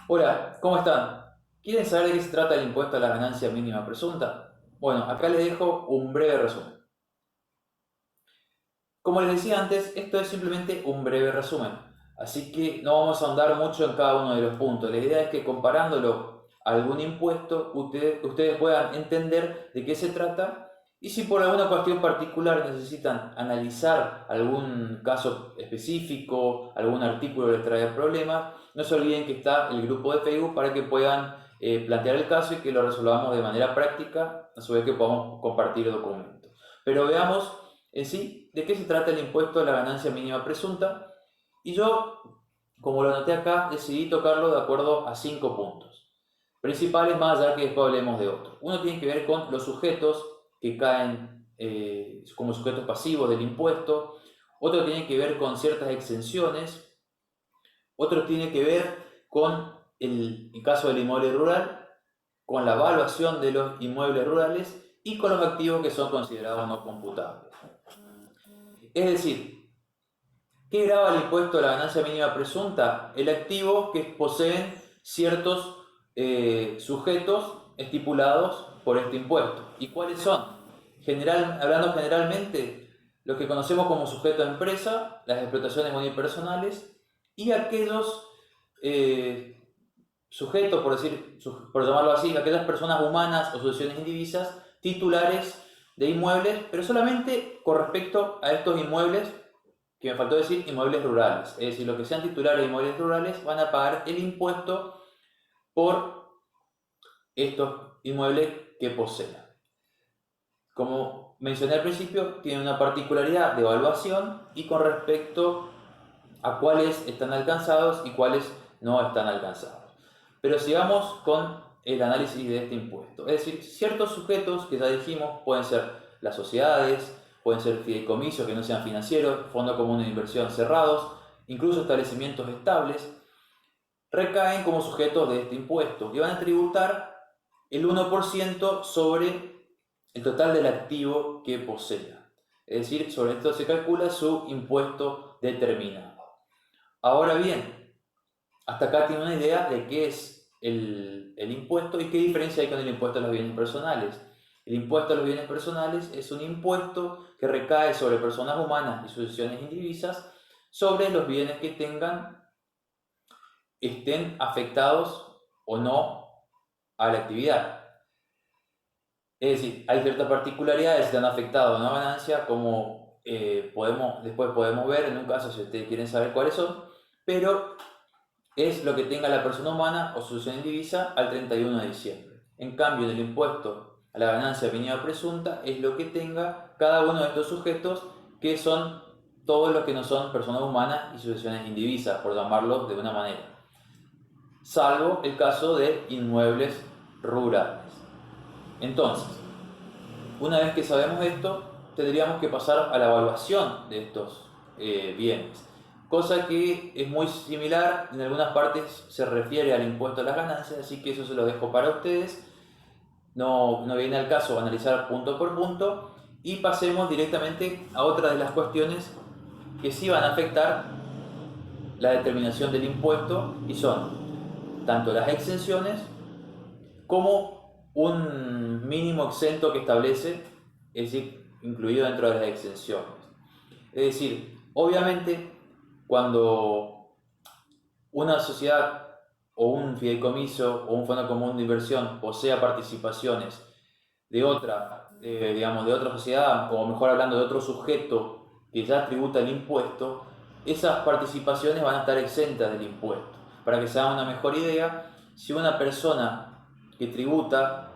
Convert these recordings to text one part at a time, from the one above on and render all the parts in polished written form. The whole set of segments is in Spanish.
Hola, ¿cómo están? ¿Quieren saber de qué se trata el impuesto a la ganancia mínima presunta? Bueno, acá les dejo un breve resumen. Como les decía antes, esto es simplemente un breve resumen, así que no vamos a ahondar mucho en cada uno de los puntos. La idea es que comparándolo a algún impuesto, ustedes puedan entender de qué se trata y si por alguna cuestión particular necesitan analizar algún caso específico, algún artículo les trae problemas, no se olviden que está el grupo de Facebook para que puedan plantear el caso y que lo resolvamos de manera práctica, a su vez que podamos compartir documentos. Pero veamos en sí de qué se trata el impuesto a la ganancia mínima presunta y yo, como lo anoté acá, decidí tocarlo de acuerdo a 5 puntos principales, más allá que después hablemos de otros. Uno tiene que ver con los sujetos que caen como sujetos pasivos del impuesto, otro tiene que ver con ciertas exenciones, otro tiene que ver con el caso del inmueble rural, con la evaluación de los inmuebles rurales y con los activos que son considerados no computables. Es decir, ¿qué grava el impuesto a la ganancia mínima presunta? El activo que poseen ciertos sujetos estipulados por este impuesto. ¿Y cuáles son? Hablando generalmente, los que conocemos como sujeto de empresa, las explotaciones unipersonales y aquellos sujetos, por llamarlo así, aquellas personas humanas o asociaciones indivisas titulares de inmuebles, pero solamente con respecto a estos inmuebles que me faltó decir, inmuebles rurales. Es decir, los que sean titulares de inmuebles rurales van a pagar el impuesto por estos inmuebles que posean. Como mencioné al principio, tiene una particularidad de evaluación y con respecto a cuáles están alcanzados y cuáles no están alcanzados. Pero sigamos con el análisis de este impuesto. Es decir, ciertos sujetos que ya dijimos pueden ser las sociedades, pueden ser fideicomisos que no sean financieros, fondos comunes de inversión cerrados, incluso establecimientos estables, recaen como sujetos de este impuesto y van a tributar el 1% sobre el total del activo que posea. Es decir, sobre esto se calcula su impuesto determinado. Ahora bien, hasta acá tiene una idea de qué es el impuesto y qué diferencia hay con el impuesto a los bienes personales. El impuesto a los bienes personales es un impuesto que recae sobre personas humanas y sucesiones indivisas sobre los bienes que tengan, estén afectados o no a la actividad. Es decir, hay ciertas particularidades si están afectados o no a ganancia, como después podemos ver en un caso si ustedes quieren saber cuáles son, pero es lo que tenga la persona humana o sucesión indivisa al 31 de diciembre. En cambio, en el impuesto a la ganancia mínima presunta es lo que tenga cada uno de estos sujetos, que son todos los que no son personas humanas y sucesiones indivisas, por llamarlos de una manera, salvo el caso de inmuebles rurales. Entonces, una vez que sabemos esto, tendríamos que pasar a la evaluación de estos bienes, cosa que es muy similar, en algunas partes se refiere al impuesto a las ganancias, así que eso se lo dejo para ustedes, no viene al caso analizar punto por punto, y pasemos directamente a otra de las cuestiones que sí van a afectar la determinación del impuesto, y son tanto las exenciones como un mínimo exento que establece, es decir, incluido dentro de las exenciones. Es decir, obviamente, cuando una sociedad o un fideicomiso o un fondo común de inversión posea participaciones de otra, digamos, de otra sociedad, o mejor hablando de otro sujeto que ya tributa el impuesto, esas participaciones van a estar exentas del impuesto. Para que se haga una mejor idea, si una persona que tributa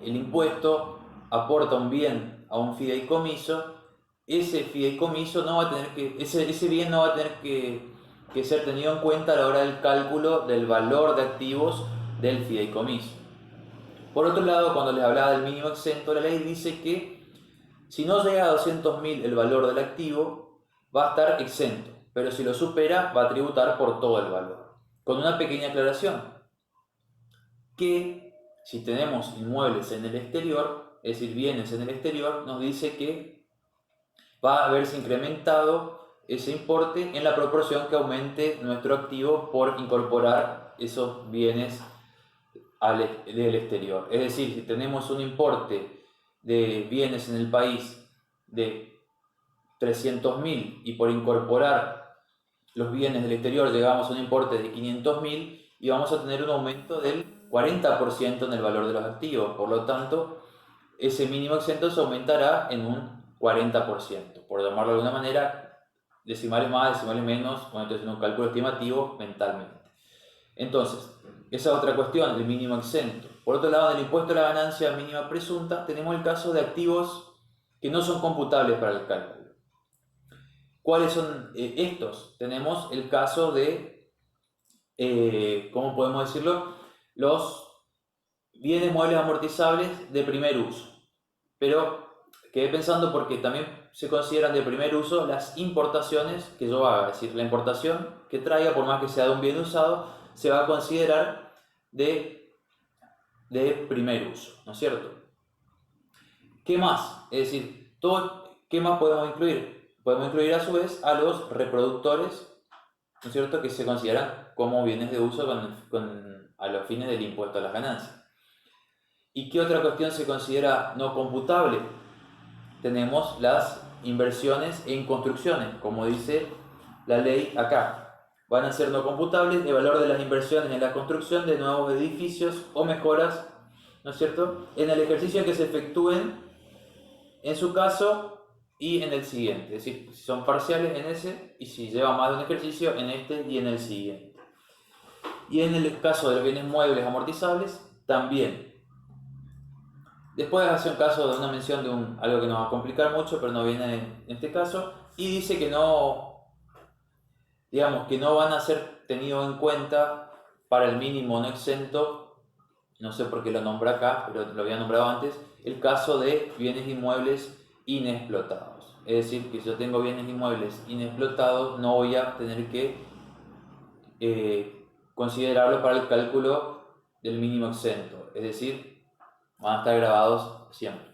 el impuesto aporta un bien a un fideicomiso, ese fideicomiso no va a tener que, ese bien no va a tener que ser tenido en cuenta a la hora del cálculo del valor de activos del fideicomiso. Por otro lado, cuando les hablaba del mínimo exento, la ley dice que si no llega a 200.000 el valor del activo, va a estar exento, pero si lo supera, va a tributar por todo el valor. Con una pequeña aclaración, que si tenemos inmuebles en el exterior, es decir, bienes en el exterior, nos dice que va a haberse incrementado ese importe en la proporción que aumente nuestro activo por incorporar esos bienes del exterior. Es decir, si tenemos un importe de bienes en el país de 300.000 y por incorporar los bienes del exterior llegamos a un importe de 500.000 y vamos a tener un aumento del 40% en el valor de los activos. Por lo tanto, ese mínimo exento se aumentará en un 40%, por llamarlo de alguna manera, decimales más, decimales menos, cuando estoy haciendo un cálculo estimativo mentalmente. Entonces, esa es otra cuestión, el mínimo exento. Por otro lado, en el impuesto a la ganancia mínima presunta, tenemos el caso de activos que no son computables para el cálculo. ¿Cuáles son estos? Tenemos el caso de, ¿cómo podemos decirlo? Los bienes muebles amortizables de primer uso. Pero quedé pensando porque también se consideran de primer uso las importaciones que yo haga. Es decir, la importación que traiga, por más que sea de un bien usado, se va a considerar de primer uso, ¿no es cierto? ¿Qué más? Es decir, ¿qué más podemos incluir? Podemos incluir a su vez a los reproductores, ¿no es cierto?, que se consideran como bienes de uso a los fines del impuesto a las ganancias. ¿Y qué otra cuestión se considera no computable? Tenemos las inversiones en construcciones, como dice la ley acá. Van a ser no computables el valor de las inversiones en la construcción de nuevos edificios o mejoras, ¿no es cierto?, en el ejercicio que se efectúen en su caso y en el siguiente. Es decir, si son parciales en ese y si lleva más de un ejercicio en este y en el siguiente. Y en el caso de los bienes muebles amortizables, también. Después hace un caso de una mención de algo que nos va a complicar mucho, pero no viene en este caso, y dice que no, digamos, que no van a ser tenidos en cuenta para el mínimo no exento, no sé por qué lo nombra acá, pero lo había nombrado antes, el caso de bienes inmuebles inexplotados. Es decir, que si yo tengo bienes inmuebles inexplotados, no voy a tener que considerarlo para el cálculo del mínimo exento. Es decir, van a estar grabados siempre.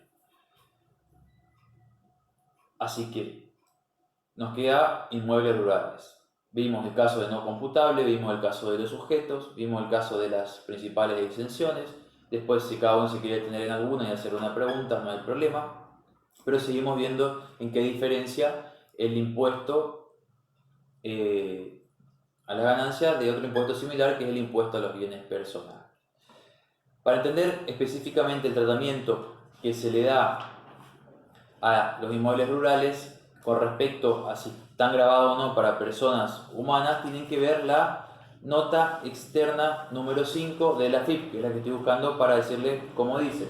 Así que nos queda inmuebles rurales. Vimos el caso de no computable, vimos el caso de los sujetos, vimos el caso de las principales exenciones. Después, si cada uno se quiere detener en alguna y hacer una pregunta, no hay problema. Pero seguimos viendo en qué diferencia el impuesto a la ganancia de otro impuesto similar, que es el impuesto a los bienes personales. Para entender específicamente el tratamiento que se le da a los inmuebles rurales con respecto a si están grabados o no para personas humanas, tienen que ver la nota externa número 5 de la FIP, que es la que estoy buscando para decirle cómo dice.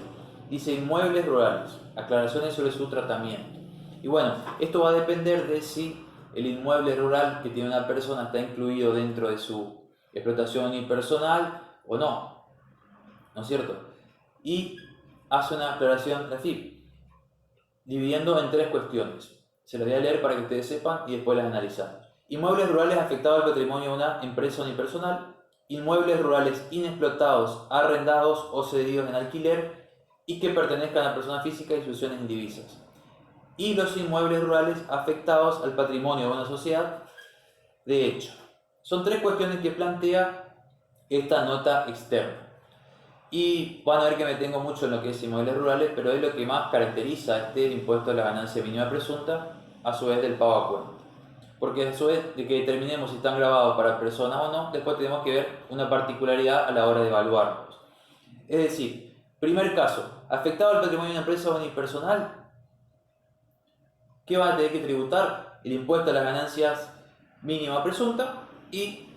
Dice inmuebles rurales, aclaraciones sobre su tratamiento. Y bueno, esto va a depender de si el inmueble rural que tiene una persona está incluido dentro de su explotación unipersonal o no, ¿no es cierto? Y hace una aclaración la FIP, dividiendo en 3 cuestiones. Se las voy a leer para que ustedes sepan y después las analizamos. Inmuebles rurales afectados al patrimonio de una empresa unipersonal, inmuebles rurales inexplotados, arrendados o cedidos en alquiler y que pertenezcan a personas físicas y instituciones indivisas. Y los inmuebles rurales afectados al patrimonio de una sociedad de hecho. Son 3 cuestiones que plantea esta nota externa. Y van a ver que me tengo mucho en lo que es inmuebles rurales, pero es lo que más caracteriza este impuesto a la ganancia mínima presunta, a su vez del pago a cuenta. Porque a su vez de que determinemos si están grabados para personas o no, después tenemos que ver una particularidad a la hora de evaluarlos. Es decir, primer caso, afectado al patrimonio de una empresa unipersonal, ¿qué va a tener que tributar? El impuesto a las ganancias mínima presunta y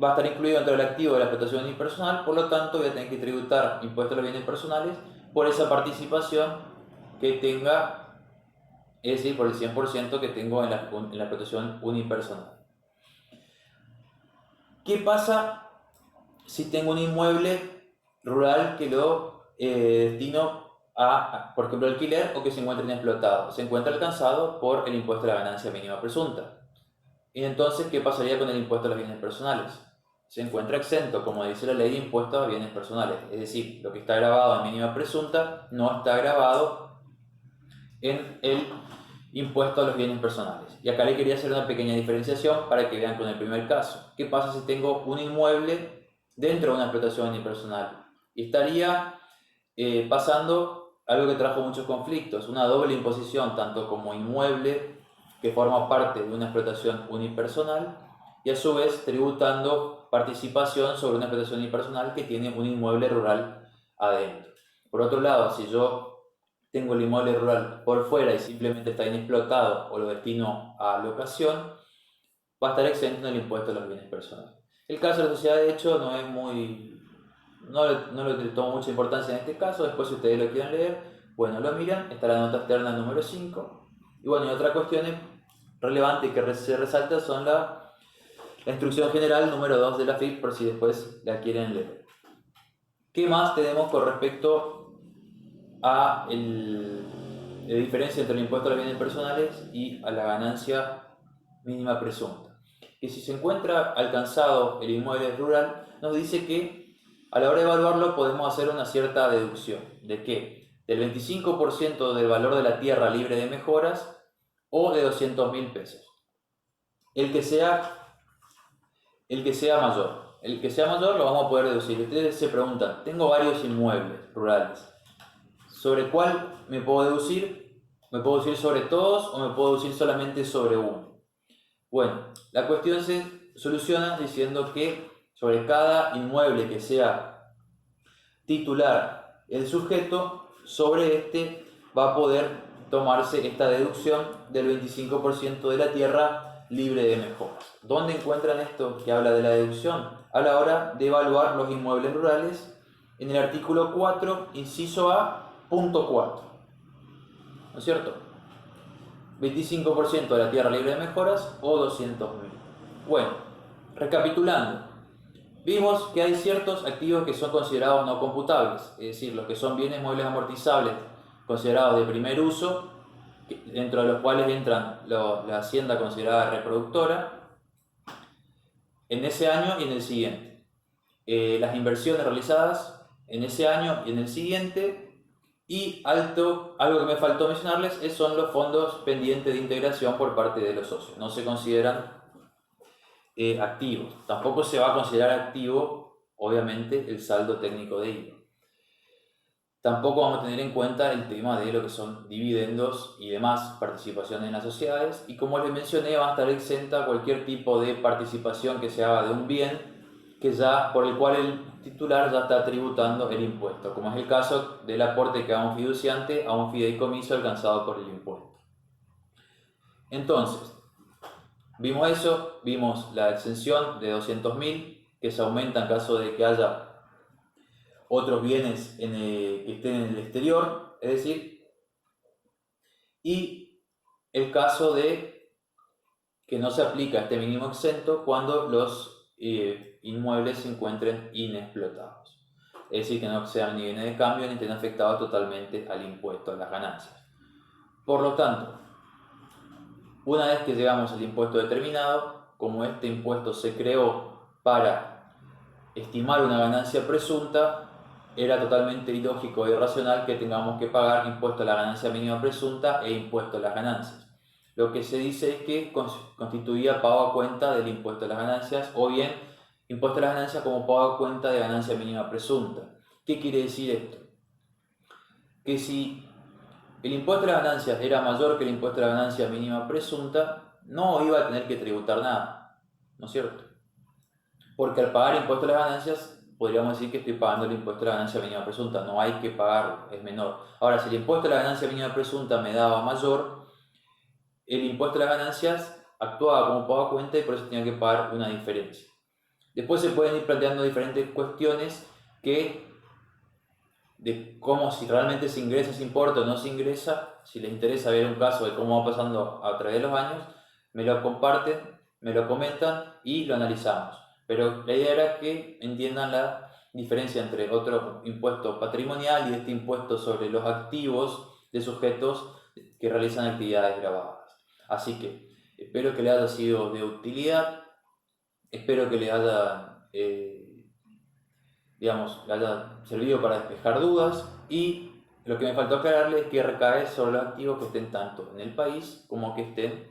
va a estar incluido dentro del activo de la explotación unipersonal, por lo tanto voy a tener que tributar impuestos a los bienes personales por esa participación que tenga, es decir, por el 100% que tengo en la explotación unipersonal. ¿Qué pasa si tengo un inmueble rural que lo destino a, por ejemplo, alquiler o que se encuentra inexplotado? Se encuentra alcanzado por el impuesto a la ganancia mínima presunta. Y entonces, ¿qué pasaría con el impuesto a los bienes personales? Se encuentra exento, como dice la ley, de impuestos a bienes personales. Es decir, lo que está grabado en mínima presunta no está grabado en el impuesto a los bienes personales. Y acá le quería hacer una pequeña diferenciación para que vean con el primer caso. ¿Qué pasa si tengo un inmueble dentro de una explotación unipersonal? Y estaría pasando algo que trajo muchos conflictos, una doble imposición, tanto como inmueble que forma parte de una explotación unipersonal y a su vez tributando participación sobre una explotación unipersonal que tiene un inmueble rural adentro. Por otro lado, si yo tengo el inmueble rural por fuera y simplemente está inexplotado o lo destino a locación, va a estar exento del impuesto a los bienes personales. El caso de la sociedad de hecho no es muy... no le tomo mucha importancia en este caso, después si ustedes lo quieren leer, bueno, lo miran, está la nota externa número 5. Y bueno, y otra cuestión relevante que se resalta son la instrucción general número 2 de la FIP, por si después la quieren leer. ¿Qué más tenemos con respecto a la diferencia entre el impuesto a los bienes personales y a la ganancia mínima presunta? Que si se encuentra alcanzado el inmueble rural, nos dice que a la hora de evaluarlo podemos hacer una cierta deducción. ¿De qué? Del 25% del valor de la tierra libre de mejoras o de 200.000 pesos. El que sea mayor. El que sea mayor lo vamos a poder deducir. Ustedes se preguntan, tengo varios inmuebles rurales. ¿Sobre cuál me puedo deducir? ¿Me puedo deducir sobre todos o me puedo deducir solamente sobre uno? Bueno, la cuestión se soluciona diciendo que sobre cada inmueble que sea titular el sujeto, sobre este va a poder tomarse esta deducción del 25% de la tierra libre de mejoras. ¿Dónde encuentran esto que habla de la deducción? A la hora de evaluar los inmuebles rurales en el artículo 4, inciso A, punto 4. ¿No es cierto? 25% de la tierra libre de mejoras o 200.000. Bueno, recapitulando, vimos que hay ciertos activos que son considerados no computables, es decir, los que son bienes muebles amortizables considerados de primer uso, dentro de los cuales entran la hacienda considerada reproductora, en ese año y en el siguiente. Las inversiones realizadas en ese año y en el siguiente. Y algo que me faltó mencionarles son los fondos pendientes de integración por parte de los socios. No se consideran activos. Tampoco se va a considerar activo, obviamente, el saldo técnico de IVA. Tampoco vamos a tener en cuenta el tema de lo que son dividendos y demás participaciones en las sociedades. Y como les mencioné, va a estar exenta cualquier tipo de participación que se haga de un bien por el cual el titular ya está tributando el impuesto, como es el caso del aporte que haga un fiduciante a un fideicomiso alcanzado por el impuesto. Entonces, vimos eso, vimos la exención de 200.000 que se aumenta en caso de que haya otros bienes que estén en el exterior, es decir, y el caso de que no se aplica este mínimo exento cuando los inmuebles se encuentren inexplotados, es decir, que no sean ni bienes de cambio ni estén afectados totalmente al impuesto a las ganancias. Por lo tanto, una vez que llegamos al impuesto determinado, como este impuesto se creó para estimar una ganancia presunta, era totalmente ilógico e irracional que tengamos que pagar impuesto a la ganancia mínima presunta e impuesto a las ganancias. Lo que se dice es que constituía pago a cuenta del impuesto a las ganancias o bien impuesto a las ganancias como pago a cuenta de ganancia mínima presunta. ¿Qué quiere decir esto? Que si el impuesto a las ganancias era mayor que el impuesto a la ganancia mínima presunta, no iba a tener que tributar nada, ¿no es cierto? Porque al pagar impuesto a las ganancias, podríamos decir que estoy pagando el impuesto a la ganancia mínima presunta, no hay que pagarlo, es menor. Ahora, si el impuesto a la ganancia mínima presunta me daba mayor, el impuesto a las ganancias actuaba como pago a cuenta y por eso tenía que pagar una diferencia. Después se pueden ir planteando diferentes cuestiones de cómo, si realmente se ingresa ese importe o no se ingresa. Si les interesa ver un caso de cómo va pasando a través de los años, me lo comparten, me lo comentan y lo analizamos. Pero la idea era que entiendan la diferencia entre otro impuesto patrimonial y este impuesto sobre los activos de sujetos que realizan actividades grabadas. Así que espero que les haya sido de utilidad, espero que les haya, le haya servido para despejar dudas y Lo que me faltó aclararle es que recae sobre los activos que estén tanto en el país como que estén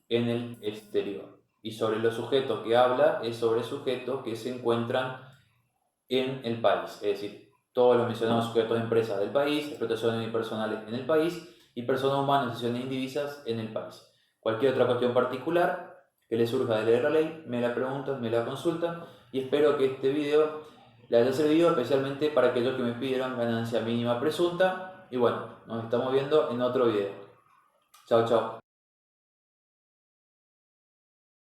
en el exterior. Y sobre los sujetos que habla es sobre sujetos que se encuentran en el país, es decir, todos los mencionados sujetos de empresas del país, explotaciones unipersonales en el país y personas humanas, instituciones indivisas en el país. Cualquier otra cuestión particular que les surja de leer la ley, me la preguntan, me la consultan y espero que este video les haya servido especialmente para aquellos que me pidieron ganancia mínima presunta. Y bueno, nos estamos viendo en otro video. Chao, chao.